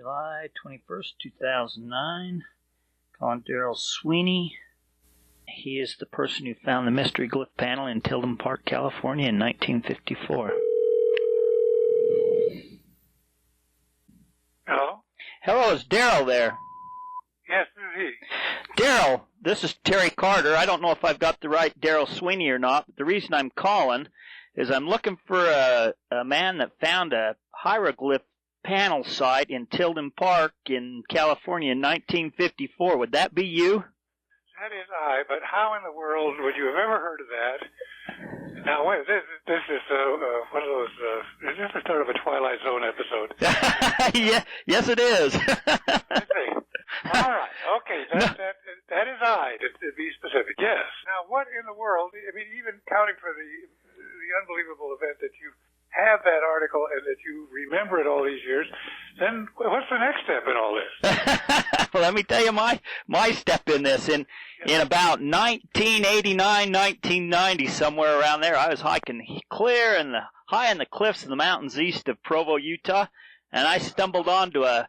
July 21st, 2009. Calling Daryl Sweeney. He is the person who found the Mystery Glyph panel in Tilden Park, California in 1954. Hello? Hello, is Daryl there? Yes, this is he. Daryl, this is Terry Carter. I don't know if I've got the right Daryl Sweeney or not, but the reason I'm calling is I'm looking for a man that found a hieroglyph panel site in Tilden Park in California in 1954. Would that be you? That is I, but how in the world would you have ever heard of that? Now, wait, this is one of those, is this the start of a Twilight Zone episode? Yeah, yes, it is. All right, okay, that is I, to be specific, yes. Now, what in the world, I mean, even counting for the unbelievable event that you have that article and that you remember it all these years, then what's the next step in all this? Well, let me tell you my step in this. In about 1989, 1990, somewhere around there, I was hiking high in the cliffs of the mountains east of Provo, Utah, and I stumbled onto a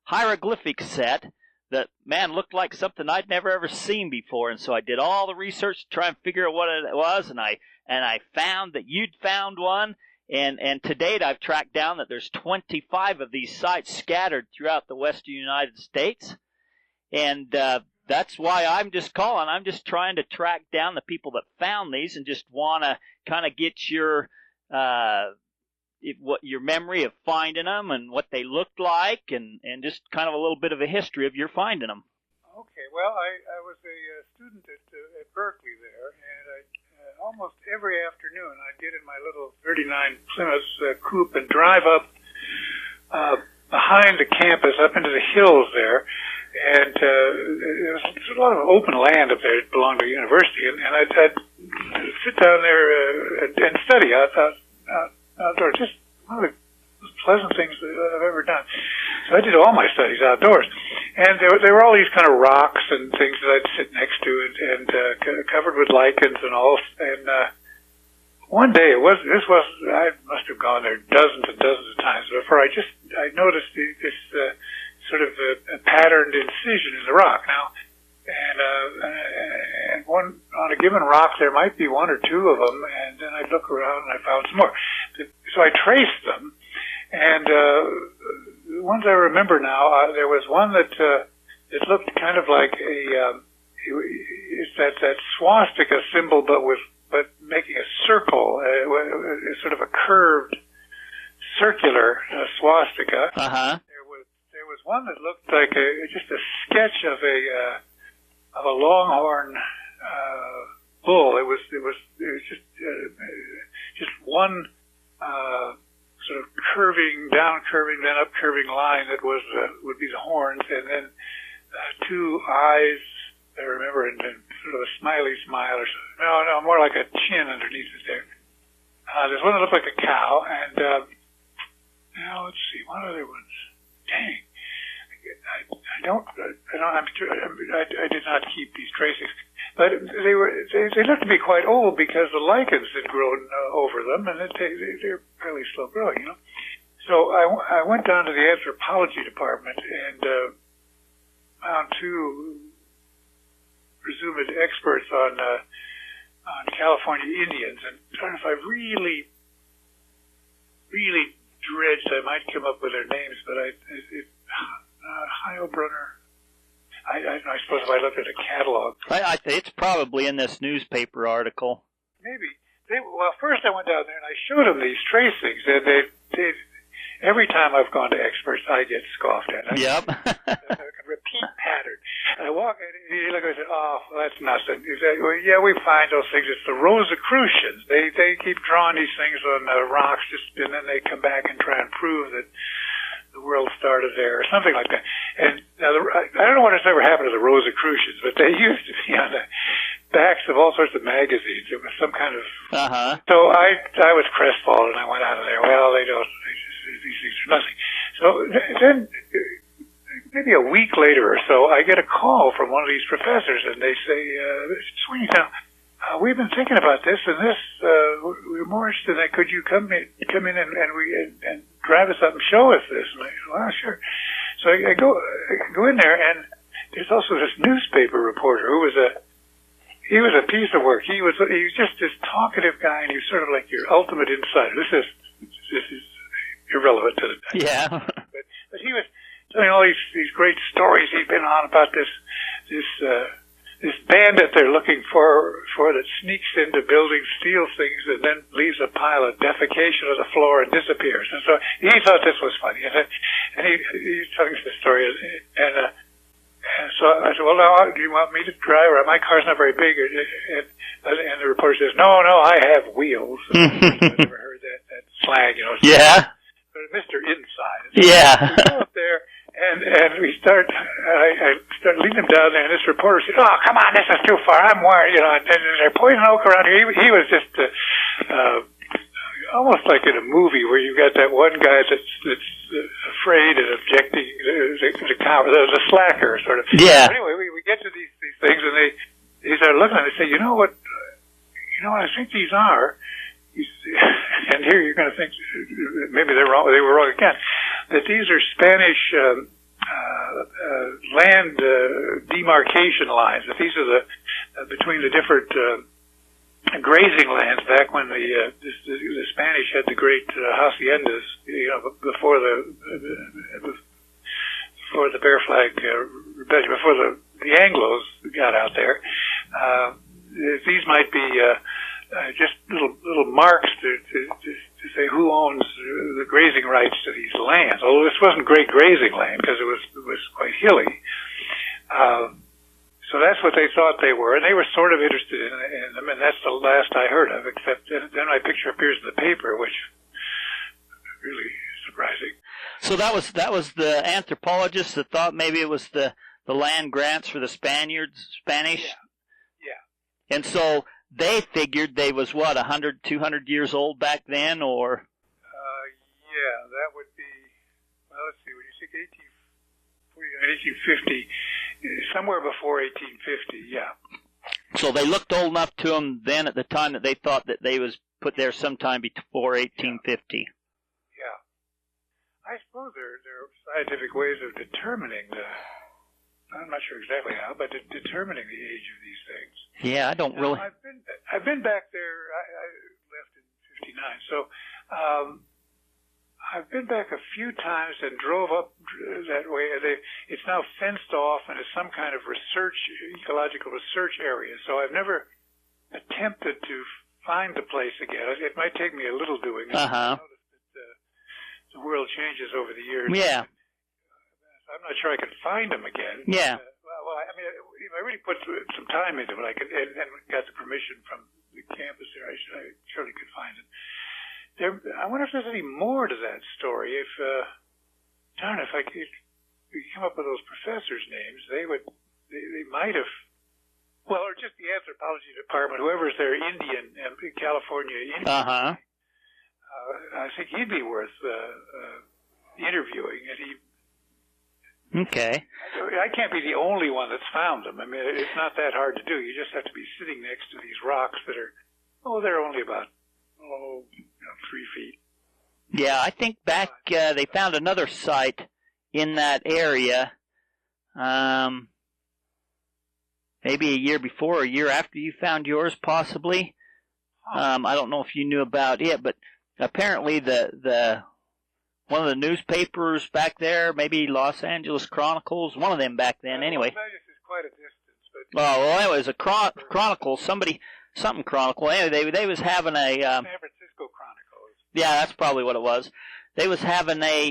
hieroglyphic set that, man, looked like something I'd never ever seen before. And so I did all the research to try and figure out what it was, and I found that you'd found one. And to date, I've tracked down that there's 25 of these sites scattered throughout the western United States. And that's why I'm just calling. I'm just trying to track down the people that found these and just want to kind of get your memory of finding them and what they looked like, and just kind of a little bit of a history of your finding them. Okay, well, I was a student at Berkeley there, and almost every afternoon I'd get in my little 39 Plymouth coupe and drive up behind the campus up into the hills there, and there was a lot of open land up there that belonged to the university, and I'd sit down there and study outdoors. Just one of the most pleasant things that I've ever done. So I did all my studies outdoors. And there were all these kind of rocks and things that I'd sit next to and covered with lichens and all. And one day I must have gone there dozens and dozens of times before I noticed this sort of a patterned incision in the rock. Now, and on a given rock there might be one or two of them, and then I'd look around and I found some more. So I traced them, and the ones I remember now, there was one that it looked kind of like it's that swastika symbol, but making a circle, sort of a curved, circular swastika. Uh-huh. There was one that looked like just a sketch of a longhorn bull. It was just one sort of down curving, then up curving line that would be the horns, and then two eyes, I remember, and then sort of a smiley smile or something. No, more like a chin underneath it there. There's one that looked like a cow, and now let's see, what other ones? Dang. I did not keep these tracings, but they looked to be quite old because the lichens had grown over them, and they're fairly slow growing, you know. So I went down to the anthropology department and found two presumed experts on California Indians, and if I really dredged, I might come up with their names, but Heilbrunner. I suppose if I looked at a catalog. I think it's probably in this newspaper article. Maybe. Well, first I went down there and I showed them these tracings, and they every time I've gone to experts, I get scoffed at. Yep. A repeat pattern. And I walk in, and he looked and said, "Oh, well, that's nothing." He said, "Well, yeah, we find those things. It's the Rosicrucians. They keep drawing these things on rocks, and then they come back and try and prove that the world started there," or something like that. And now I don't know what has ever happened to the Rosicrucians, but they used to be on the backs of all sorts of magazines. It was some kind of. Uh-huh. So I was crestfallen. I went out of there. Well, these things are nothing. So then, maybe a week later or so, I get a call from one of these professors, and they say, "Sweeney, now we've been thinking about this, and this we're more interested in that. Could you come in and drive us up and show us this. And I said, well, sure. So I go in there, and there's also this newspaper reporter who was he was a piece of work. He was just this talkative guy, and he was sort of like your ultimate insider. This is irrelevant to the day. Yeah. But he was telling all these great stories he'd been on about this bandit they're looking for that sneaks into buildings, steals things, and then leaves a pile of defecation on the floor and disappears. And so he thought this was funny. And he's telling us the story. And so I said, well, now, do you want me to drive? Or my car's not very big. And the reporter says, no, I have wheels. I've never heard that slang, you know. Yeah. But Mr. Inside. Yeah. We go up there. And we start, I start leading him down there, and this reporter said, oh, come on, this is too far, I'm worried, you know, and there's poison oak around here. He was just, almost like in a movie where you got that one guy that's afraid and objecting, the slacker, sort of. Yeah. Anyway, we get to these things, and they start looking at it and say, you know what I think these are? And here you're going to think maybe they were wrong again. That these are Spanish land demarcation lines. That these are the between the different grazing lands back when the Spanish had the great haciendas, you know, before the Bear Flag rebellion, before the Anglos got out there. These might be just little marks to say who owns the grazing rights to these lands. Although this wasn't great grazing land because it was quite hilly. So that's what they thought they were, and they were sort of interested in them, and that's the last I heard of, except then my picture appears in the paper, which is really surprising. So that was the anthropologist that thought maybe it was the land grants for the Spanish? Yeah. And so they figured they was, 100, 200 years old back then, or? Yeah, that would be, well, let's see, when you think 1850, somewhere before 1850, yeah. So they looked old enough to them then at the time that they thought that they was put there sometime before 1850. Yeah. I suppose there are scientific ways of determining I'm not sure exactly how, but determining the age of these things. Yeah, I don't really. I've been back there. I left in '59, so I've been back a few times and drove up that way. It's now fenced off and it's some kind of ecological research area. So I've never attempted to find the place again. It might take me a little doing. Uh-huh. I noticed that the world changes over the years. Yeah. I'm not sure I could find them again. Yeah. Well, I mean, if I really put some time into it, I could, and got the permission from the campus there, I surely could find it. I wonder if there's any more to that story. If I could come up with those professors' names, they might have. Well, or just the anthropology department, whoever's their Indian, California Indian. Uh-huh. I think he'd be worth interviewing, and he. Okay. I can't be the only one that's found them. I mean, it's not that hard to do. You just have to be sitting next to these rocks that are, they're only about, 3 feet. Yeah, I think back, they found another site in that area, maybe a year before or a year after you found yours, possibly. I don't know if you knew about it, but apparently the one of the newspapers back there, maybe Los Angeles Chronicles, one of them back then, anyway. Los Angeles is quite a distance, but. Well, anyway, it was a Chronicle, something Chronicle. Anyway, they was having a. San Francisco Chronicle. Yeah, that's probably what it was. They was having they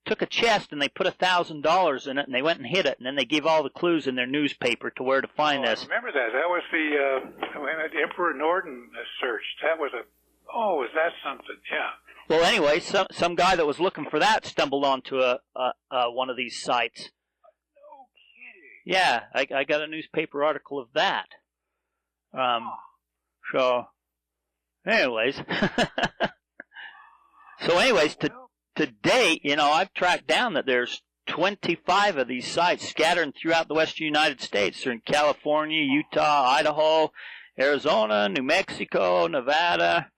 took a chest and they put $1,000 in it and they went and hid it and then they gave all the clues in their newspaper to where to find this. I remember that. That was the Emperor Norden search. That was was that something? Yeah. Well, anyway, some guy that was looking for that stumbled onto one of these sites. No kidding. Yeah, I got a newspaper article of that. So, anyways, to date, I've tracked down that there's 25 of these sites scattered throughout the western United States. They're in California, Utah, Idaho, Arizona, New Mexico, Nevada.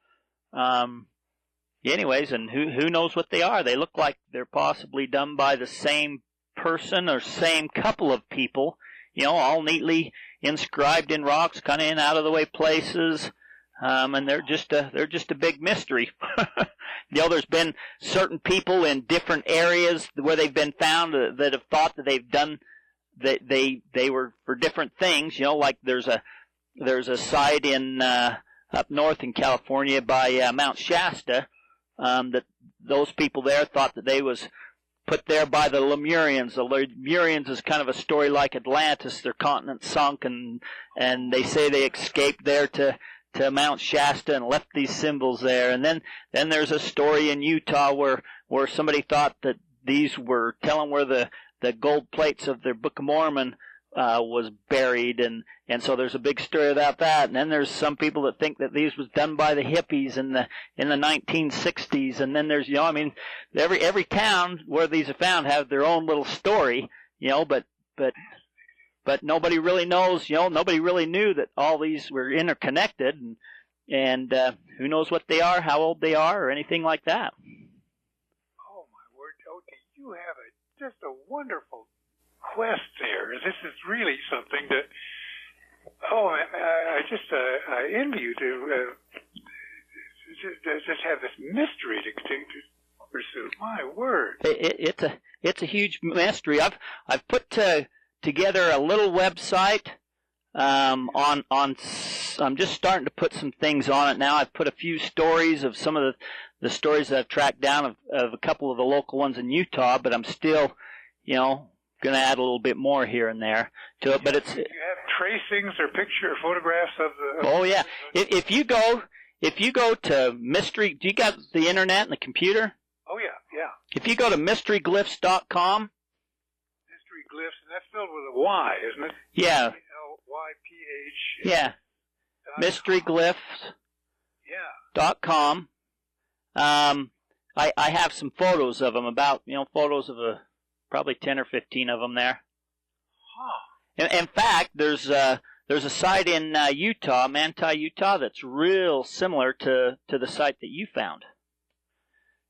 anyways, and who knows what they are? They look like they're possibly done by the same person or same couple of people, all neatly inscribed in rocks, kind of in out of the way places, and they're just a big mystery. There's been certain people in different areas where they've been found that have thought that they've done that they were for different things. Like there's a site in up north in California by Mount Shasta that those people there thought that they was put there by the Lemurians. The Lemurians is kind of a story like Atlantis. Their continent sunk, and they say they escaped there to Mount Shasta and left these symbols there. And then there's a story in Utah where somebody thought that these were telling where the gold plates of their Book of Mormon was buried, and so there's a big story about that. And then there's some people that think that these was done by the hippies in the 1960s. And then there's every town where these are found have their own little story, but nobody really knows, nobody really knew that all these were interconnected, and who knows what they are, how old they are, or anything like that. Oh my word, okay, you have just a wonderful quest there. This is really something that, I envy you to just have this mystery to pursue. My word. It's a huge mystery. I've put together a little website on I'm just starting to put some things on it now. I've put a few stories of some of the stories that I've tracked down of a couple of the local ones in Utah, but I'm still, going to add a little bit more here and there to it. But do you have tracings or photographs of the? Oh yeah. If you go to Mystery, do you got the internet and the computer? Oh yeah. If you go to mysteryglyphs.com. Mystery Glyphs, and that's spelled with a Y, isn't it? Yeah. Lyph. Yeah. Mysteryglyphs. Yeah. .com. I have some photos of them, photos of probably 10 or 15 of them there. Huh. In fact, there's a site in Utah, Manti, Utah, that's real similar to the site that you found.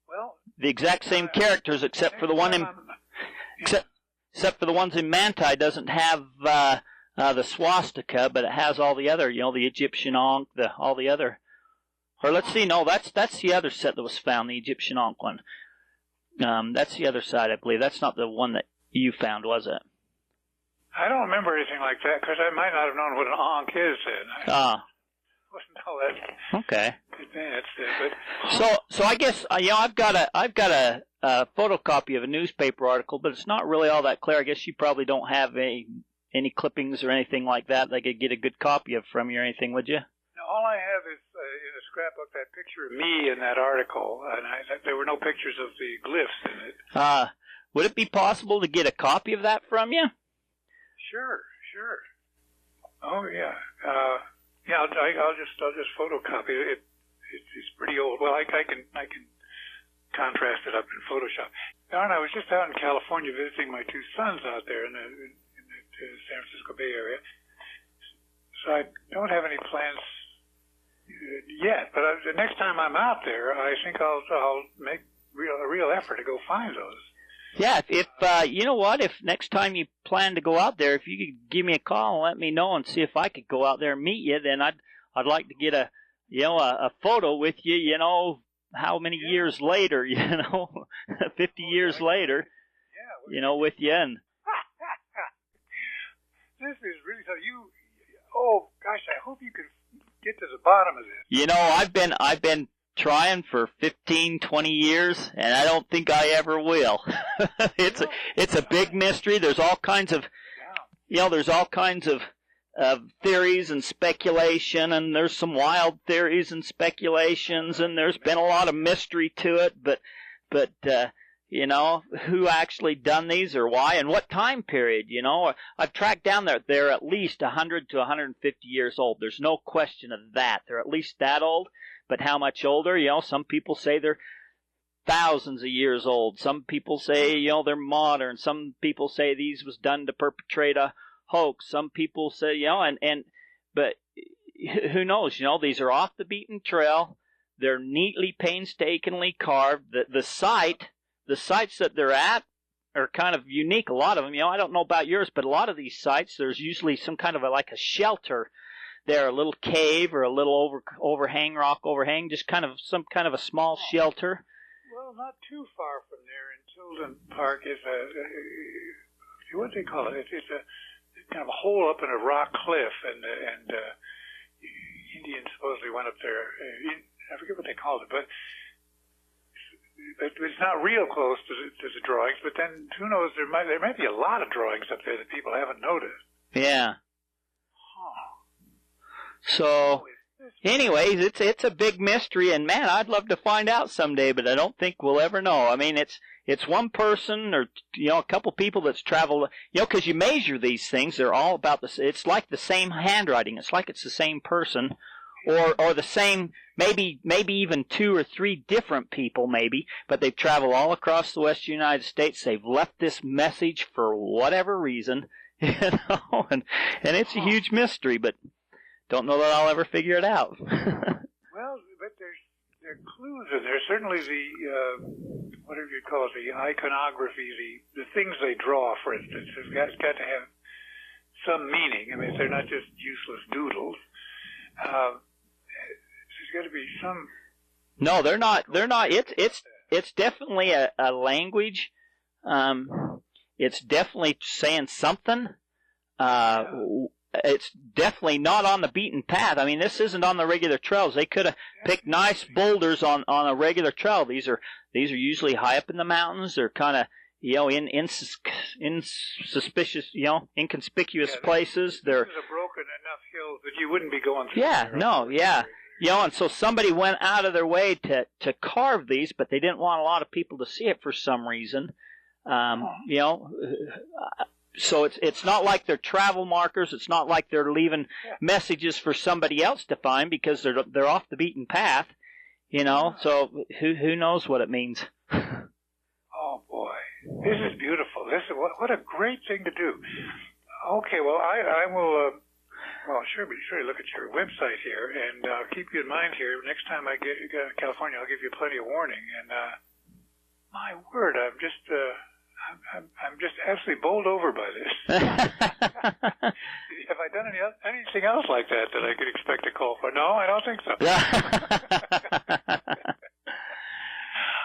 Well, the exact same characters, except for the one in except for the ones in Manti doesn't have the swastika, but it has all the other, the Egyptian Ankh, all the other. Or let's see, no, that's the other set that was found, the Egyptian Ankh one. That's the other side, I believe. That's not the one that you found, was it? I don't remember anything like that because I might not have known what an Ankh is then. Wasn't all that okay. advanced then, but so I guess I've got a photocopy of a newspaper article, but it's not really all that clear. I guess you probably don't have any clippings or anything like that I could get a good copy of from you or anything, would you? No, all I have is in a scrapbook that picture of me in that article, and there were no pictures of the glyphs in it. Would it be possible to get a copy of that from you? Sure. Oh yeah. I'll just photocopy it. It's pretty old. Well, I can contrast it up in Photoshop. Darn, I was just out in California visiting my two sons out there in the San Francisco Bay Area. So I don't have any plans yet. But the next time I'm out there, I think I'll make a real effort to go find those. Yeah, if you know what, if next time you plan to go out there, if you could give me a call and let me know and see if I could go out there and meet you, then I'd like to get a photo with you, how many years later, 50 years later, with you. And this is really so oh gosh, I hope you can get to the bottom of this. I've been trying for 15, 20 years, and I don't think I ever will. It's a big mystery. There's all kinds of, theories and speculation, and there's some wild theories and speculations, and there's been a lot of mystery to it, but who actually done these or why and what time period, I've tracked down they're at least 100 to 150 years old. There's no question of that. They're at least that old. But how much older? Some people say they're thousands of years old. Some people say, they're modern. Some people say these was done to perpetrate a hoax. Some people say, but who knows? These are off the beaten trail. They're neatly, painstakingly carved. The sites that they're at are kind of unique. A lot of them, I don't know about yours, but a lot of these sites, there's usually some kind of like a shelter there, a little cave or a little rock overhang, just kind of some kind of a small shelter. Well, not too far from there in Tilden Park is what do they call it? It's a kind of a hole up in a rock cliff, and Indians supposedly went up there. I forget what they called it, but it's not real close to the drawings. But then who knows? There might be a lot of drawings up there that people haven't noticed. Yeah. So, anyways, it's a big mystery, and man, I'd love to find out someday, but I don't think we'll ever know. I mean, it's one person or a couple people that's traveled, because you measure these things, they're all about it's like the same handwriting. It's like it's the same person, or the same, maybe even 2 or 3 different people, maybe, but they've traveled all across the western United States. They've left this message for whatever reason, and it's a huge mystery, but don't know that I'll ever figure it out. Well, but there are clues in there. Certainly the, whatever you call it, the iconography, the things they draw, for instance, has got to have some meaning. I mean, they're not just useless doodles. There's got to be some... No, they're not. It's definitely a language. It's definitely saying something. It's definitely not on the beaten path. I mean, this isn't on the regular trails. They could have picked nice boulders on a regular trail. These are usually high up in the mountains. They're kind of inconspicuous places. They're broken enough hills that you wouldn't be going through. Yeah, no, yeah. And so somebody went out of their way to carve these, but they didn't want a lot of people to see it for some reason. So it's not like they're travel markers. It's not like they're leaving messages for somebody else to find, because they're off the beaten path, So who knows what it means? Oh boy, this is beautiful. This is what a great thing to do. Okay, well I will. Sure look at your website here, and I'll keep you in mind here. Next time I get to California, I'll give you plenty of warning. And my word, I'm just absolutely bowled over by this. Have I done anything else like that I could expect a call for? No, I don't think so.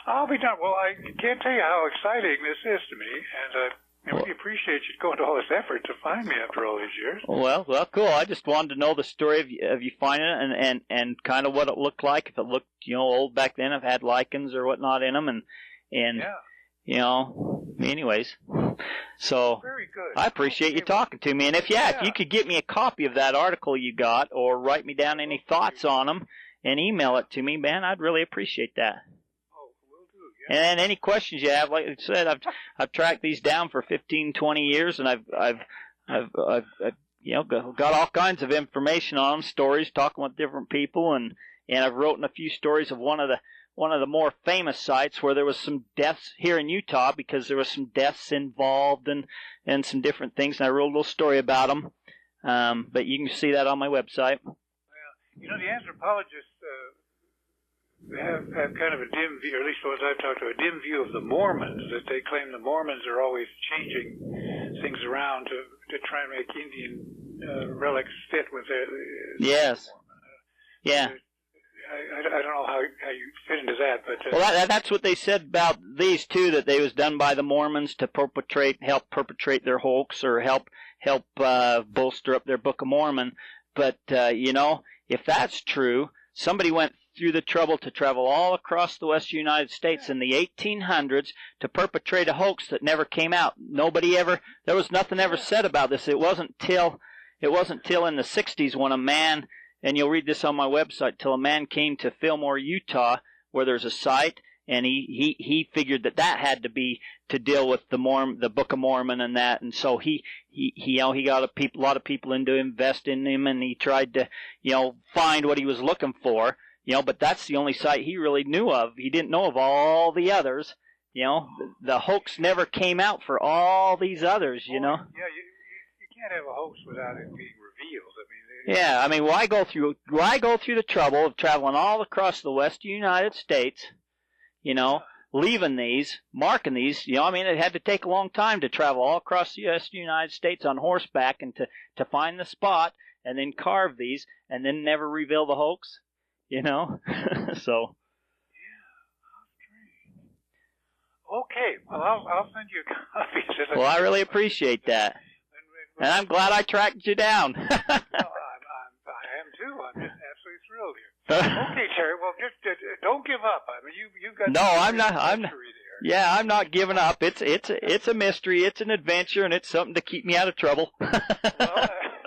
I'll be done. Well, I can't tell you how exciting this is to me, and I really appreciate you going to all this effort to find me after all these years. Well, cool. I just wanted to know the story of you finding it and kind of what it looked like. If it looked, old back then, if it had lichens or whatnot in them, and anyways. So very good. I appreciate you talking to me. And if you could get me a copy of that article you got, or write me down any thoughts on them and email it to me, man, I'd really appreciate that. And any questions you have, like I said, I've tracked these down for 15, 20 years, and I've got all kinds of information on them, stories, talking with different people, and I've written a few stories of one of the more famous sites where there was some deaths here in Utah, because there was some deaths involved and some different things, and I wrote a little story about them. But you can see that on my website. Well, the anthropologists have kind of a dim view, or at least the ones I've talked to, a dim view of the Mormons, that they claim the Mormons are always changing things around to try and make Indian relics fit with their... Yes. Yeah. I don't know how you fit into that, but... Well, that's what they said about these two, that they was done by the Mormons to help perpetrate their hoax, or help bolster up their Book of Mormon. But, if that's true, somebody went through the trouble to travel all across the western United States in the 1800s to perpetrate a hoax that never came out. There was nothing ever said about this. It wasn't till in the 60s when a man, and you'll read this on my website, till a man came to Fillmore, Utah, where there's a site, and he figured that had to be to deal with the Book of Mormon and that, and so he got a lot of people in to invest in him, and he tried to find what he was looking for, but that's the only site he really knew of. He didn't know of all the others. The hoax never came out for all these others. Yeah, you can't have a hoax without it being revealed. I mean, Yeah, I mean, why go through the trouble of traveling all across the western United States, leaving these, marking these, I mean, it had to take a long time to travel all across the western United States on horseback and to find the spot and then carve these and then never reveal the hoax, so. Okay, well, I'll send you copies. Well, I really appreciate that. And I'm glad I tracked you down. Well, I am too. I'm just absolutely thrilled here. Okay, Terry. Well, just don't give up. I mean, you've got. No, I'm not. Yeah, I'm not giving up. It's a mystery. It's an adventure, and it's something to keep me out of trouble. Well, I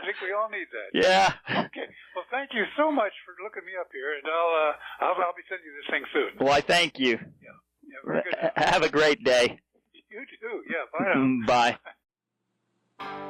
think we all need that. Yeah. Okay. Well, thank you so much for looking me up here, and I'll be sending you this thing soon. Well, I thank you. Yeah. Very good. Have a great day. You too. Yeah. Bye now. Bye.